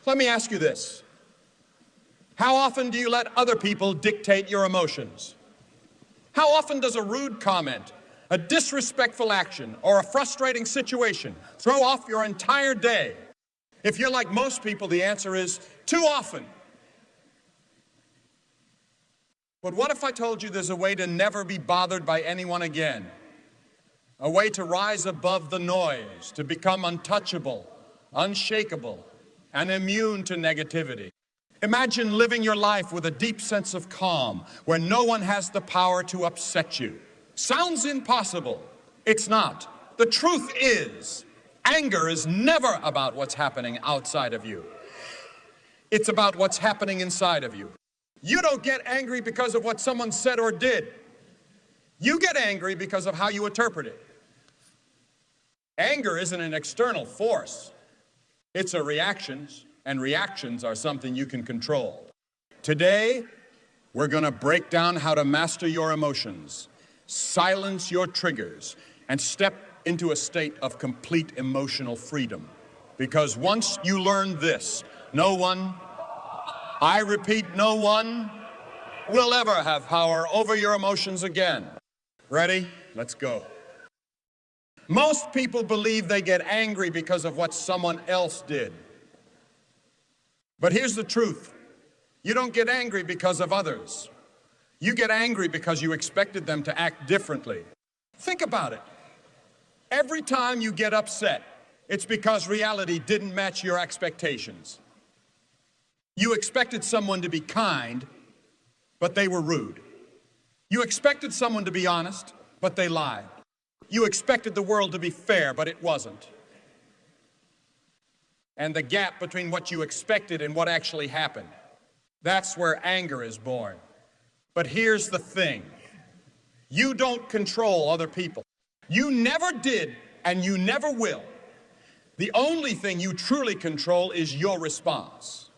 Let me ask you this. How often do you let other people dictate your emotions? How often does a rude comment, a disrespectful action, or a frustrating situation throw off your entire day? If you're like most people, the answer is too often. But what if I told you there's a way to never be bothered by anyone again? A way to rise above the noise, to become untouchable, unshakable, and immune to negativity. Imagine living your life with a deep sense of calm, where no one has the power to upset you. Sounds impossible. It's not. The truth is, anger is never about what's happening outside of you. It's about what's happening inside of you. You don't get angry because of what someone said or did. You get angry because of how you interpret it. Anger isn't an external force. It's a reactions, and reactions are something you can control. Today, we're going to break down how to master your emotions, silence your triggers, and step into a state of complete emotional freedom. Because once you learn this, no one, I repeat, no one, will ever have power over your emotions again. Ready? Let's go. Most people believe they get angry because of what someone else did. But here's the truth. You don't get angry because of others. You get angry because you expected them to act differently. Think about it. Every time you get upset, it's because reality didn't match your expectations. You expected someone to be kind, but they were rude. You expected someone to be honest, but they lied. You expected the world to be fair, but it wasn't. And the gap between what you expected and what actually happened, that's where anger is born. But here's the thing. You don't control other people. You never did, and you never will. The only thing you truly control is your response.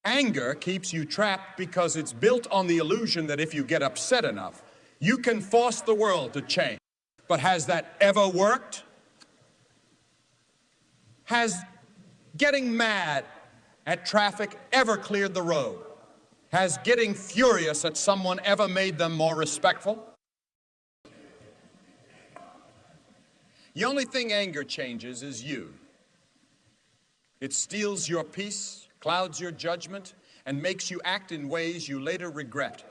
Anger keeps you trapped because it's built on the illusion that if you get upset enough, you can force the world to change. But has that ever worked? Has getting mad at traffic ever cleared the road? Has getting furious at someone ever made them more respectful? The only thing anger changes is you. It steals your peace, clouds your judgment, and makes you act in ways you later regret.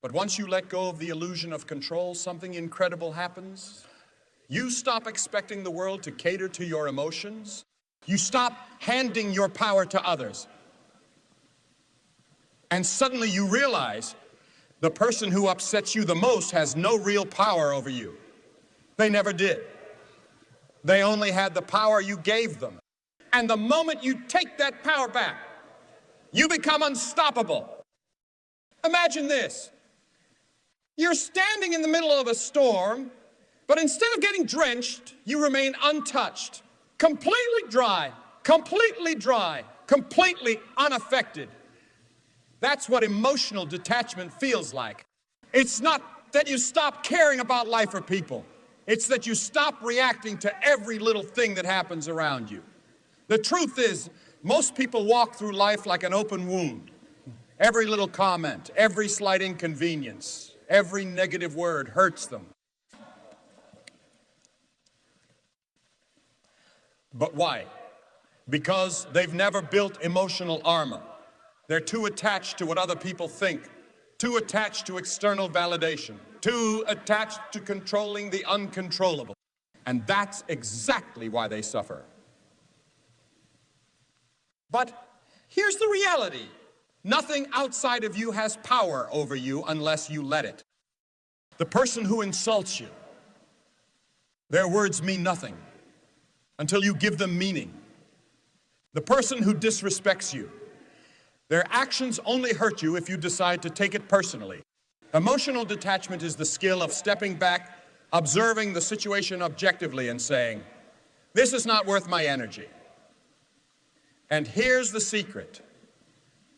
But once you let go of the illusion of control, something incredible happens. You stop expecting the world to cater to your emotions. You stop handing your power to others. And suddenly you realize the person who upsets you the most has no real power over you. They never did. They only had the power you gave them. And the moment you take that power back, you become unstoppable. Imagine this. You're standing in the middle of a storm, but instead of getting drenched, you remain untouched, completely dry, completely unaffected. That's what emotional detachment feels like. It's not that you stop caring about life or people. It's that you stop reacting to every little thing that happens around you. The truth is, most people walk through life like an open wound. Every little comment, every slight inconvenience, every negative word hurts them. But why? Because they've never built emotional armor. They're too attached to what other people think, too attached to external validation, too attached to controlling the uncontrollable. And that's exactly why they suffer. But here's the reality. Nothing outside of you has power over you unless you let it. The person who insults you, their words mean nothing until you give them meaning. The person who disrespects you, their actions only hurt you if you decide to take it personally. Emotional detachment is the skill of stepping back, observing the situation objectively and saying, this is not worth my energy. And here's the secret.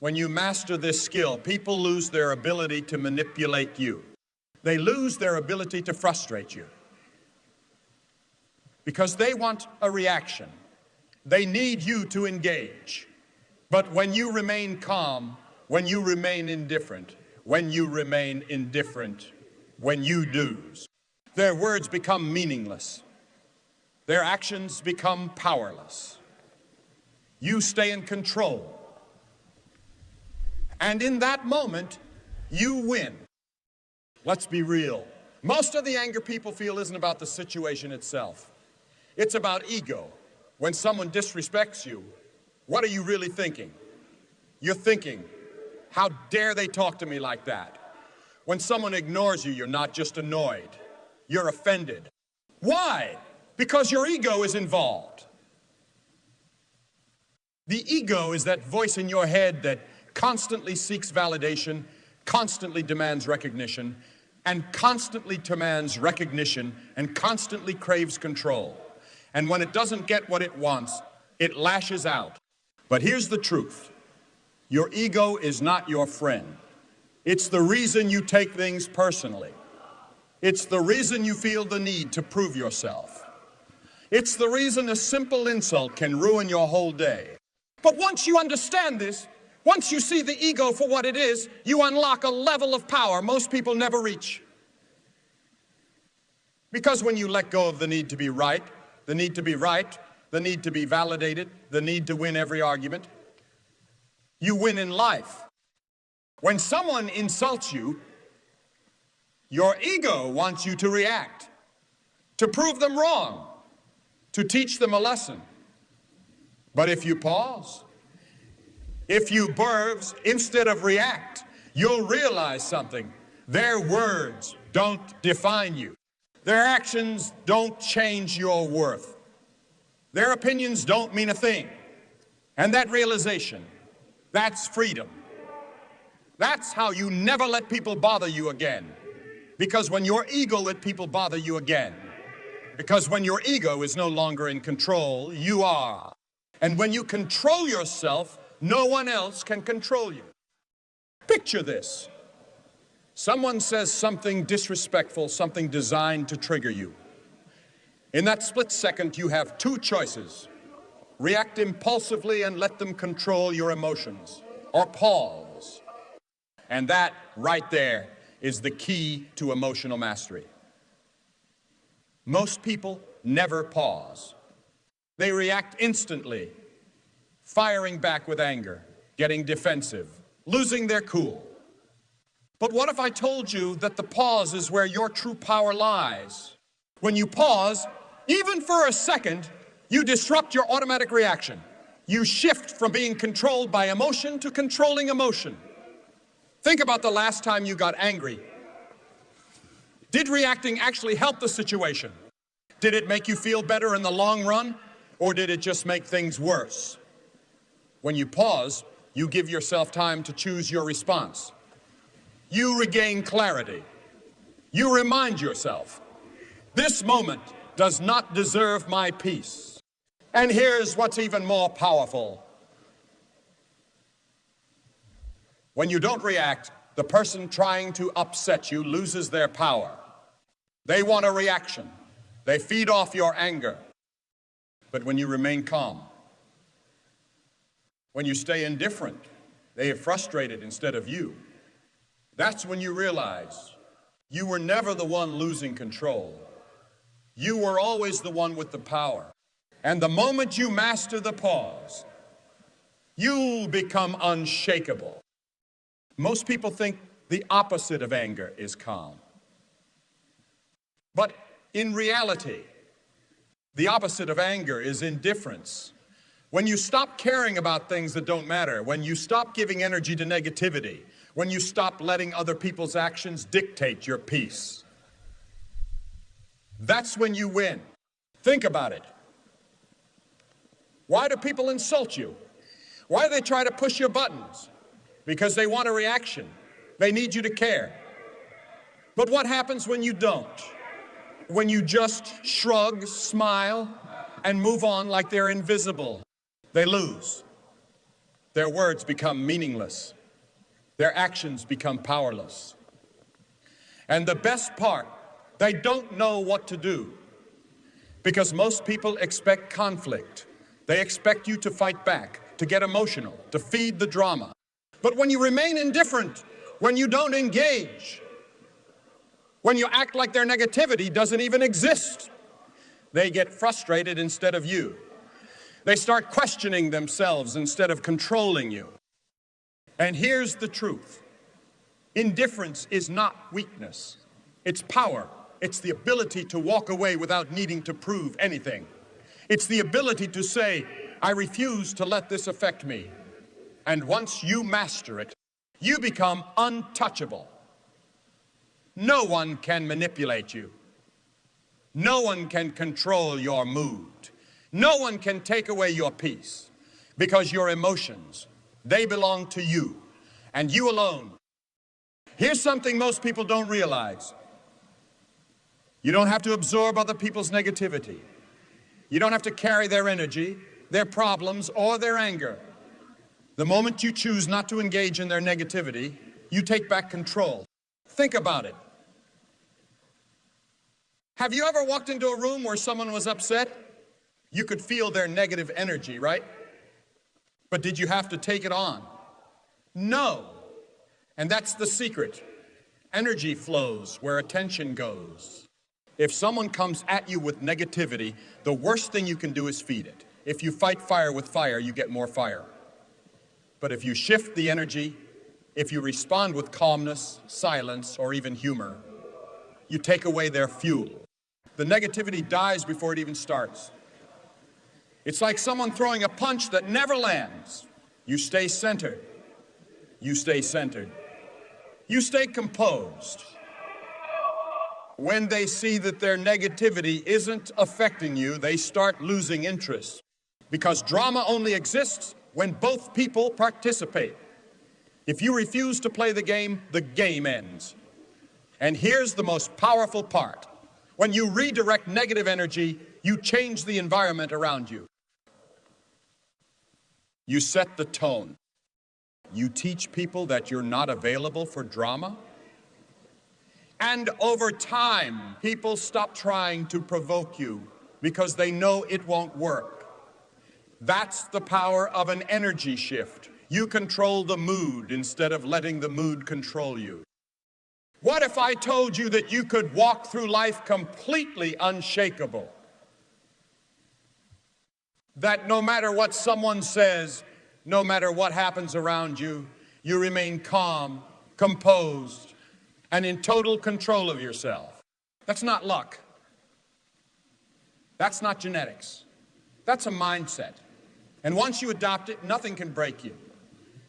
When you master this skill, people lose their ability to manipulate you. They lose their ability to frustrate you. Because they want a reaction. They need you to engage. But when you remain calm, when you remain indifferent, when you remain indifferent, when you lose, their words become meaningless. Their actions become powerless. You stay in control. And in that moment, you win. Let's be real. Most of the anger people feel isn't about the situation itself. It's about ego. When someone disrespects you, what are you really thinking? You're thinking, how dare they talk to me like that? When someone ignores you, you're not just annoyed. You're offended. Why? Because your ego is involved. The ego is that voice in your head that constantly seeks validation, constantly demands recognition, and constantly craves control. And when it doesn't get what it wants, it lashes out. But here's the truth. Your ego is not your friend. It's the reason you take things personally. It's the reason you feel the need to prove yourself. It's the reason a simple insult can ruin your whole day. But once you understand this, once you see the ego for what it is, you unlock a level of power most people never reach. Because when you let go of the need to be right, the need to be validated, the need to win every argument, you win in life. When someone insults you, your ego wants you to react, to prove them wrong, to teach them a lesson. But if you pause, if you burst instead of react, you'll realize something. Their words don't define you. Their actions don't change your worth. Their opinions don't mean a thing. And that realization, that's freedom. That's how you never let people bother you again. Because when your ego let people bother you again, because when your ego is no longer in control, you are. And when you control yourself, no one else can control you. Picture this. Someone says something disrespectful, something designed to trigger you. In that split second, you have two choices. React impulsively and let them control your emotions, or pause. And that right there is the key to emotional mastery. Most people never pause. They react instantly, firing back with anger, getting defensive, losing their cool. But what if I told you that the pause is where your true power lies? When you pause, even for a second, you disrupt your automatic reaction. You shift from being controlled by emotion to controlling emotion. Think about the last time you got angry. Did reacting actually help the situation? Did it make you feel better in the long run, or did it just make things worse? When you pause, you give yourself time to choose your response. You regain clarity. You remind yourself, this moment does not deserve my peace. And here's what's even more powerful. When you don't react, the person trying to upset you loses their power. They want a reaction. They feed off your anger. But when you remain calm, when you stay indifferent, they are frustrated instead of you. That's when you realize you were never the one losing control. You were always the one with the power. And the moment you master the pause, you'll become unshakable. Most people think the opposite of anger is calm. But in reality, the opposite of anger is indifference. When you stop caring about things that don't matter, when you stop giving energy to negativity, when you stop letting other people's actions dictate your peace, that's when you win. Think about it. Why do people insult you? Why do they try to push your buttons? Because they want a reaction. They need you to care. But what happens when you don't? When you just shrug, smile, and move on like they're invisible? They lose. Their words become meaningless. Their actions become powerless. And the best part, they don't know what to do. Because most people expect conflict. They expect you to fight back, to get emotional, to feed the drama. But when you remain indifferent, when you don't engage, when you act like their negativity doesn't even exist, they get frustrated instead of you. They start questioning themselves instead of controlling you. And here's the truth. Indifference is not weakness. It's power. It's the ability to walk away without needing to prove anything. It's the ability to say, I refuse to let this affect me. And once you master it, you become untouchable. No one can manipulate you. No one can control your mood. No one can take away your peace, because your emotions, they belong to you, and you alone. Here's something most people don't realize. You don't have to absorb other people's negativity. You don't have to carry their energy, their problems, or their anger. The moment you choose not to engage in their negativity, you take back control. Think about it. Have you ever walked into a room where someone was upset? You could feel their negative energy, right? But did you have to take it on? No. And that's the secret. Energy flows where attention goes. If someone comes at you with negativity, the worst thing you can do is feed it. If you fight fire with fire, you get more fire. But if you shift the energy, if you respond with calmness, silence, or even humor, you take away their fuel. The negativity dies before it even starts. It's like someone throwing a punch that never lands. You stay centered. You stay centered. You stay composed. When they see that their negativity isn't affecting you, they start losing interest. Because drama only exists when both people participate. If you refuse to play the game ends. And here's the most powerful part. When you redirect negative energy, you change the environment around you. You set the tone. You teach people that you're not available for drama. And over time, people stop trying to provoke you because they know it won't work. That's the power of an energy shift. You control the mood instead of letting the mood control you. What if I told you that you could walk through life completely unshakable? That no matter what someone says, no matter what happens around you, you remain calm, composed, and in total control of yourself. That's not luck. That's not genetics. That's a mindset. And once you adopt it, nothing can break you.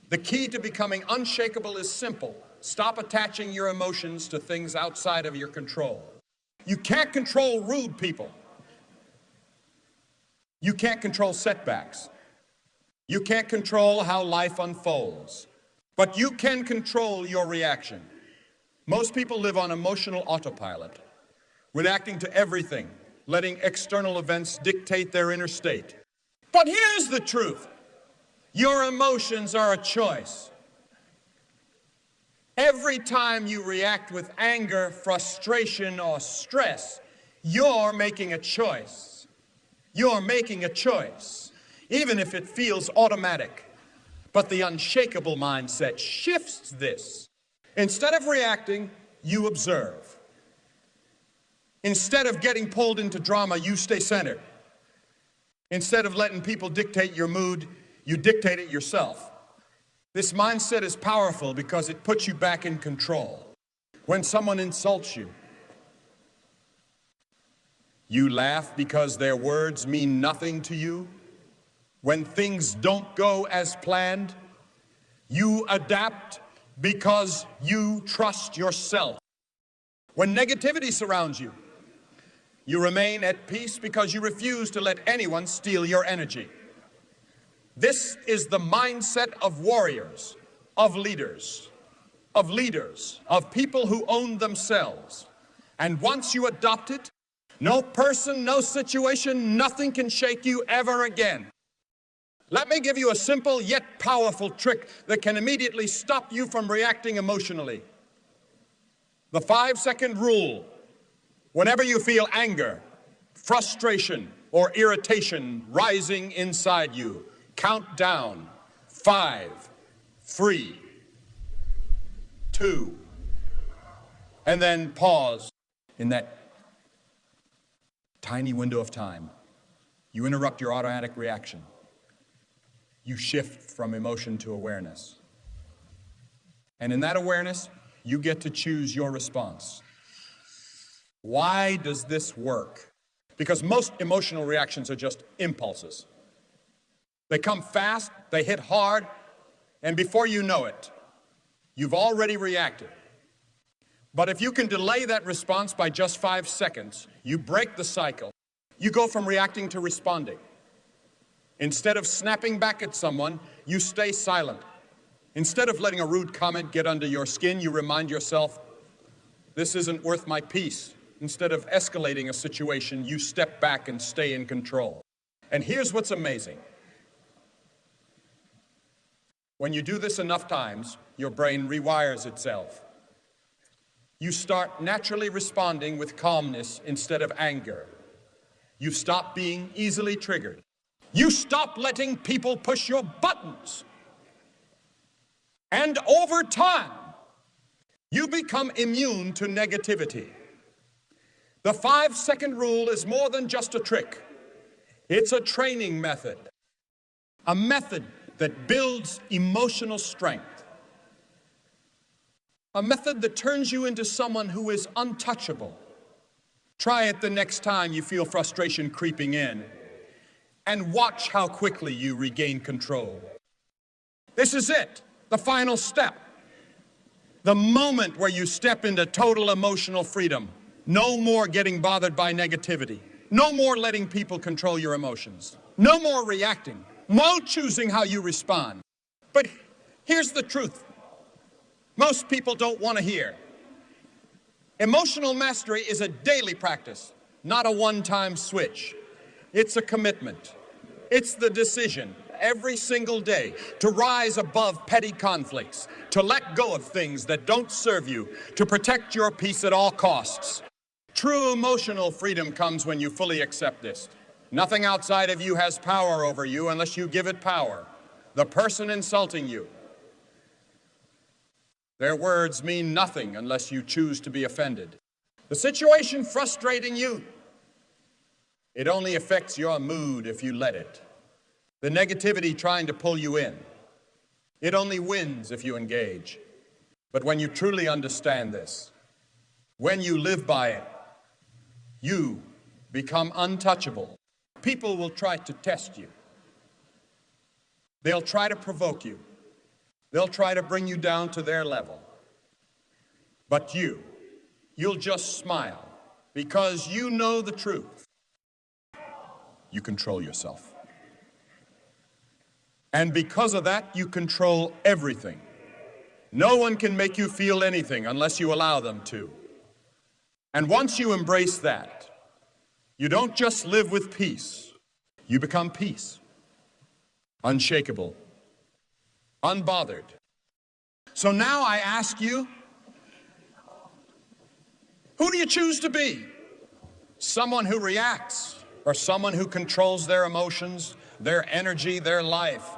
The key to becoming unshakable is simple. Stop attaching your emotions to things outside of your control. You can't control rude people. You can't control setbacks. You can't control how life unfolds. But you can control your reaction. Most people live on emotional autopilot, reacting to everything, letting external events dictate their inner state. But here's the truth. Your emotions are a choice. Every time you react with anger, frustration, or stress, you're making a choice. You're making a choice, even if it feels automatic. But the unshakable mindset shifts this. Instead of reacting, you observe. Instead of getting pulled into drama, you stay centered. Instead of letting people dictate your mood, you dictate it yourself. This mindset is powerful because it puts you back in control. When someone insults you, you laugh because their words mean nothing to you. When things don't go as planned, you adapt because you trust yourself. When negativity surrounds you, you remain at peace because you refuse to let anyone steal your energy. This is the mindset of warriors, of leaders, of people who own themselves. And once you adopt it, no person, no situation, nothing can shake you ever again. Let me give you a simple yet powerful trick that can immediately stop you from reacting emotionally. The 5-second rule. Whenever you feel anger, frustration, or irritation rising inside you. Count down. 5, 3, 2, and then pause. In that tiny window of time, you interrupt your automatic reaction. You shift from emotion to awareness. And in that awareness, you get to choose your response. Why does this work? Because most emotional reactions are just impulses. They come fast, they hit hard, and before you know it, you've already reacted. But if you can delay that response by just 5 seconds, you break the cycle. You go from reacting to responding. Instead of snapping back at someone, you stay silent. Instead of letting a rude comment get under your skin, you remind yourself, this isn't worth my peace. Instead of escalating a situation, you step back and stay in control. And here's what's amazing. When you do this enough times, your brain rewires itself. You start naturally responding with calmness instead of anger. You stop being easily triggered. You stop letting people push your buttons. And over time, you become immune to negativity. The 5-second rule is more than just a trick. It's a training method. A method that builds emotional strength. A method that turns you into someone who is untouchable. Try it the next time you feel frustration creeping in, and watch how quickly you regain control. This is it, the final step. The moment where you step into total emotional freedom. No more getting bothered by negativity. No more letting people control your emotions. No more reacting. No choosing how you respond. But here's the truth. Most people don't want to hear. Emotional mastery is a daily practice, not a one-time switch. It's a commitment. It's the decision every single day to rise above petty conflicts, to let go of things that don't serve you, to protect your peace at all costs. True emotional freedom comes when you fully accept this. Nothing outside of you has power over you unless you give it power. The person insulting you. Their words mean nothing unless you choose to be offended. The situation frustrating you. It only affects your mood if you let it. The negativity trying to pull you in. It only wins if you engage. But when you truly understand this, when you live by it, you become untouchable. People will try to test you. They'll try to provoke you. They'll try to bring you down to their level. But you'll just smile because you know the truth. You control yourself. And because of that, you control everything. No one can make you feel anything unless you allow them to. And once you embrace that, you don't just live with peace. You become peace. Unshakable. Unbothered. So now I ask you, who do you choose to be? Someone who reacts or someone who controls their emotions, their energy, their life?